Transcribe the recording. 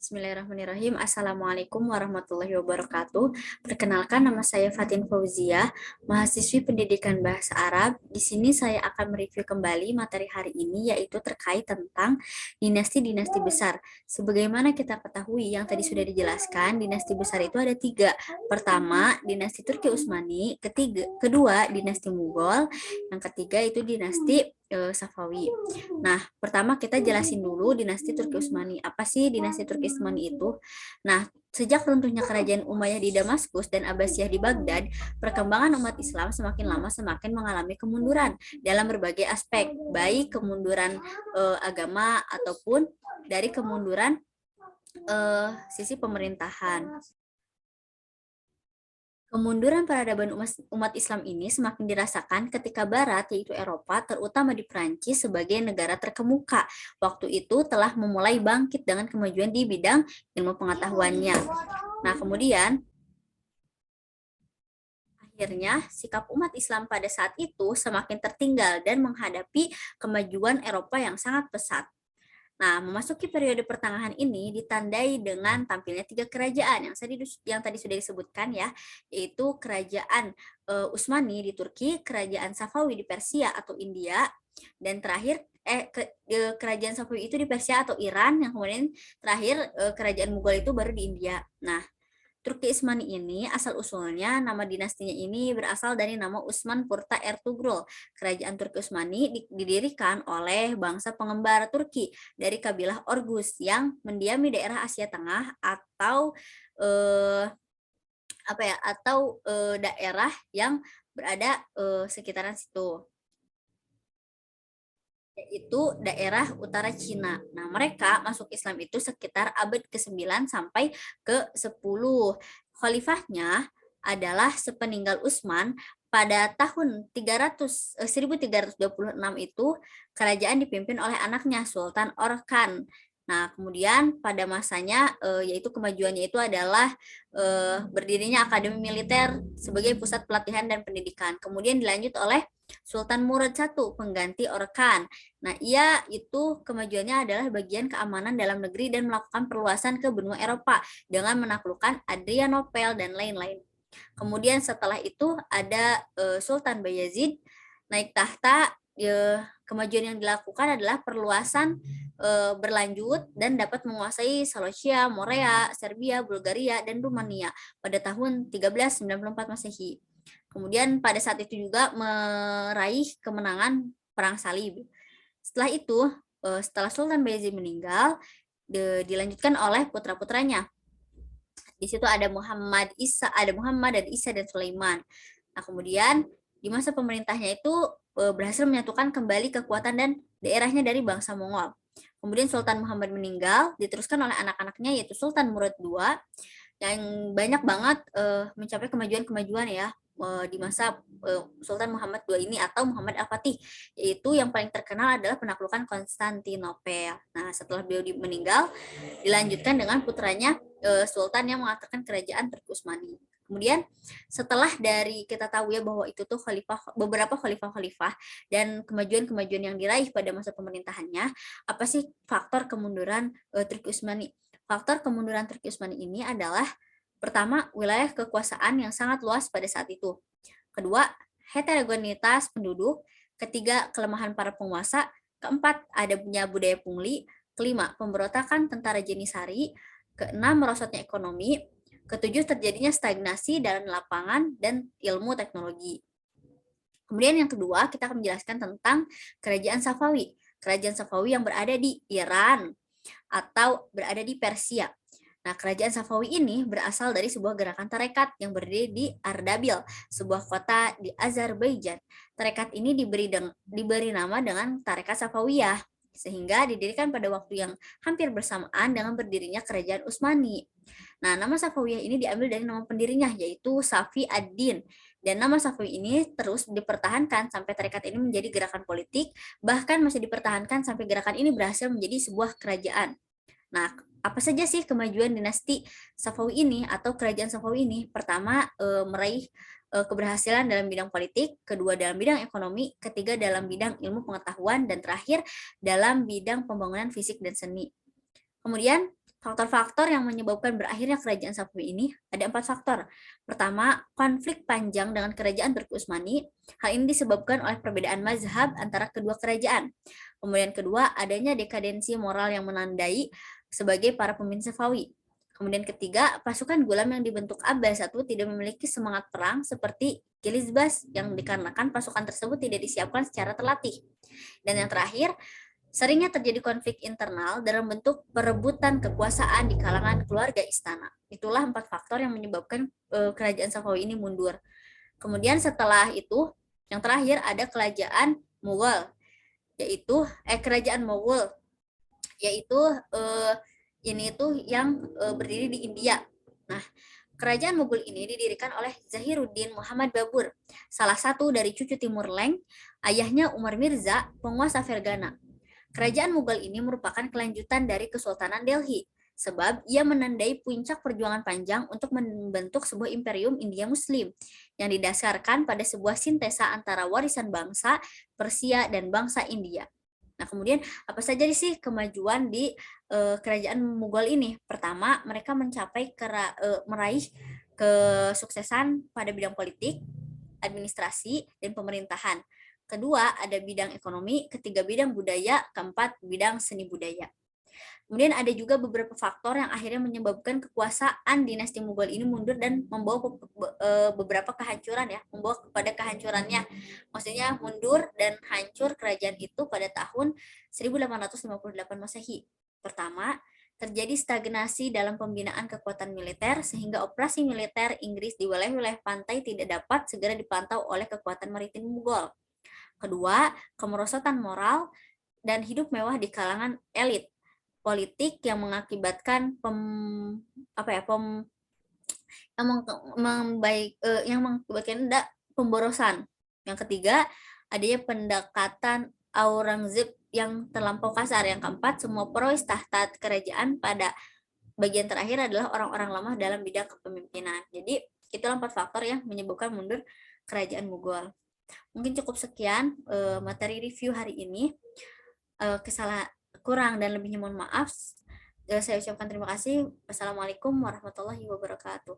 Bismillahirrahmanirrahim. Assalamualaikum warahmatullahi wabarakatuh. Perkenalkan, nama saya Fatin Fauzia, mahasiswi Pendidikan Bahasa Arab. Di sini saya akan mereview kembali materi hari ini, yaitu terkait tentang dinasti-dinasti besar. Sebagaimana kita ketahui, yang tadi sudah dijelaskan, dinasti besar itu ada 3. Pertama, dinasti Turki Utsmani. Kedua, dinasti Mughal. Yang ketiga itu dinasti Safawi. Nah, pertama kita jelasin dulu dinasti Turki Utsmani. Apa sih dinasti Turki Utsmani itu? Nah, sejak runtuhnya kerajaan Umayyah di Damaskus dan Abbasiyah di Baghdad, perkembangan umat Islam semakin lama semakin mengalami kemunduran dalam berbagai aspek, baik kemunduran agama ataupun dari kemunduran sisi pemerintahan. Kemunduran peradaban umat Islam ini semakin dirasakan ketika Barat, yaitu Eropa, terutama di Prancis sebagai negara terkemuka. Waktu itu telah memulai bangkit dengan kemajuan di bidang ilmu pengetahuannya. Nah, kemudian akhirnya sikap umat Islam pada saat itu semakin tertinggal dan menghadapi kemajuan Eropa yang sangat pesat. Nah, memasuki periode pertengahan ini ditandai dengan tampilnya 3 kerajaan yang tadi sudah disebutkan ya, yaitu kerajaan Utsmani di Turki, kerajaan Safawi di Persia atau India, dan terakhir kerajaan Safawi itu di Persia atau Iran, yang kemudian terakhir kerajaan Mughal itu baru di India. Nah, Turki Utsmani ini asal-usulnya nama dinastinya ini berasal dari nama Utsman Purta Ertugrul. Kerajaan Turki Utsmani didirikan oleh bangsa pengembara Turki dari kabilah Orgus yang mendiami daerah Asia Tengah atau daerah yang berada sekitaran situ, yaitu daerah utara Cina. Nah, mereka masuk Islam itu sekitar abad ke-9 sampai ke-10. Khalifahnya adalah sepeninggal Utsman pada tahun 1326 itu kerajaan dipimpin oleh anaknya Sultan Orkan. Nah, kemudian pada masanya yaitu kemajuannya itu adalah berdirinya akademi militer sebagai pusat pelatihan dan pendidikan. Kemudian dilanjut oleh Sultan Murad I, pengganti Orkan. Nah, ia itu kemajuannya adalah bagian keamanan dalam negeri dan melakukan perluasan ke benua Eropa dengan menaklukkan Adrianople dan lain-lain. Kemudian setelah itu ada Sultan Bayezid naik tahta. Kemajuan yang dilakukan adalah perluasan berlanjut dan dapat menguasai Seleucia, Morea, Serbia, Bulgaria, dan Rumania pada tahun 1394 Masehi. Kemudian pada saat itu juga meraih kemenangan Perang Salib. Setelah itu, setelah Sultan Bayezid meninggal, dilanjutkan oleh putra-putranya. Di situ ada Muhammad dan Isa dan Sulaiman. Nah, kemudian di masa pemerintahnya itu berhasil menyatukan kembali kekuatan dan daerahnya dari bangsa Mongol. Kemudian Sultan Muhammad meninggal, diteruskan oleh anak-anaknya yaitu Sultan Murad II yang banyak banget mencapai kemajuan-kemajuan ya di masa Sultan Muhammad II ini atau Muhammad Al-Fatih, yaitu yang paling terkenal adalah penaklukan Konstantinopel. Nah, setelah beliau meninggal, dilanjutkan dengan putranya Sultan yang mengatakan kerajaan Turki Utsmani. Kemudian setelah dari kita tahu ya bahwa itu tuh beberapa khalifah dan kemajuan-kemajuan yang diraih pada masa pemerintahannya, apa sih faktor kemunduran Turki Utsmani? Faktor kemunduran Turki Utsmani ini adalah pertama, wilayah kekuasaan yang sangat luas pada saat itu. Kedua, heterogenitas penduduk. Ketiga, kelemahan para penguasa. Keempat, adanya budaya pungli. Kelima, pemberontakan tentara Jenisari. Keenam, merosotnya ekonomi. Ketujuh, terjadinya stagnasi dalam lapangan dan ilmu teknologi. Kemudian yang kedua, kita akan menjelaskan tentang kerajaan Safawi. Kerajaan Safawi yang berada di Iran atau berada di Persia. Nah, kerajaan Safawi ini berasal dari sebuah gerakan tarekat yang berdiri di Ardabil, sebuah kota di Azerbaijan. Tarekat ini diberi nama dengan Tarekat Safawiyah, sehingga didirikan pada waktu yang hampir bersamaan dengan berdirinya kerajaan Utsmani. Nah, nama Safawiyah ini diambil dari nama pendirinya, yaitu Safi ad-Din. Dan nama Safawi ini terus dipertahankan sampai tarekat ini menjadi gerakan politik, bahkan masih dipertahankan sampai gerakan ini berhasil menjadi sebuah kerajaan. Nah, apa saja sih kemajuan dinasti Safawi ini atau kerajaan Safawi ini? Pertama, meraih keberhasilan dalam bidang politik, kedua dalam bidang ekonomi, ketiga dalam bidang ilmu pengetahuan, dan terakhir dalam bidang pembangunan fisik dan seni. Kemudian Faktor-faktor yang menyebabkan berakhirnya kerajaan Safawi ini ada 4 faktor. Pertama, konflik panjang dengan kerajaan Turki Utsmani. Hal ini disebabkan oleh perbedaan mazhab antara kedua kerajaan. Kemudian kedua, adanya dekadensi moral yang menandai sebagai para pemimpin Safawi. Kemudian ketiga, pasukan Gulam yang dibentuk Abbas I tidak memiliki semangat perang seperti Kilizbas yang dikarenakan pasukan tersebut tidak disiapkan secara terlatih. Dan yang terakhir, seringnya terjadi konflik internal dalam bentuk perebutan kekuasaan di kalangan keluarga istana. Itulah 4 faktor yang menyebabkan kerajaan Safawi ini mundur. Kemudian setelah itu, yang terakhir ada kerajaan Mughal, yaitu kerajaan Mughal, yaitu ini tuh yang berdiri di India. Nah, kerajaan Mughal ini didirikan oleh Zahiruddin Muhammad Babur, salah satu dari cucu Timur Leng, ayahnya Umar Mirza, penguasa Fergana. Kerajaan Mughal ini merupakan kelanjutan dari Kesultanan Delhi, sebab ia menandai puncak perjuangan panjang untuk membentuk sebuah imperium India Muslim yang didasarkan pada sebuah sintesa antara warisan bangsa Persia dan bangsa India. Nah, kemudian apa saja sih kemajuan di kerajaan Mughal ini? Pertama, mereka meraih kesuksesan pada bidang politik, administrasi, dan pemerintahan. Kedua, ada bidang ekonomi, ketiga bidang budaya, keempat bidang seni budaya. Kemudian ada juga beberapa faktor yang akhirnya menyebabkan kekuasaan dinasti Mughal ini mundur dan membawa beberapa kehancuran ya, membawa kepada kehancurannya. Maksudnya mundur dan hancur kerajaan itu pada tahun 1858 Masehi. Pertama, terjadi stagnasi dalam pembinaan kekuatan militer sehingga operasi militer Inggris di wilayah-wilayah pantai tidak dapat segera dipantau oleh kekuatan maritim Mughal. Kedua, kemerosotan moral dan hidup mewah di kalangan elit politik yang mengakibatkan yang mengakibatkan pemborosan. Yang ketiga, adanya pendekatan Aurangzeb yang terlampau kasar. Yang keempat, semua perois tahta kerajaan pada bagian terakhir adalah orang-orang lemah dalam bidang kepemimpinan. Jadi, itulah 4 faktor yang menyebabkan mundur kerajaan Mughal. Mungkin cukup sekian materi review hari ini. Kurang dan lebihnya mohon maaf. Saya ucapkan terima kasih. Wassalamualaikum warahmatullahi wabarakatuh.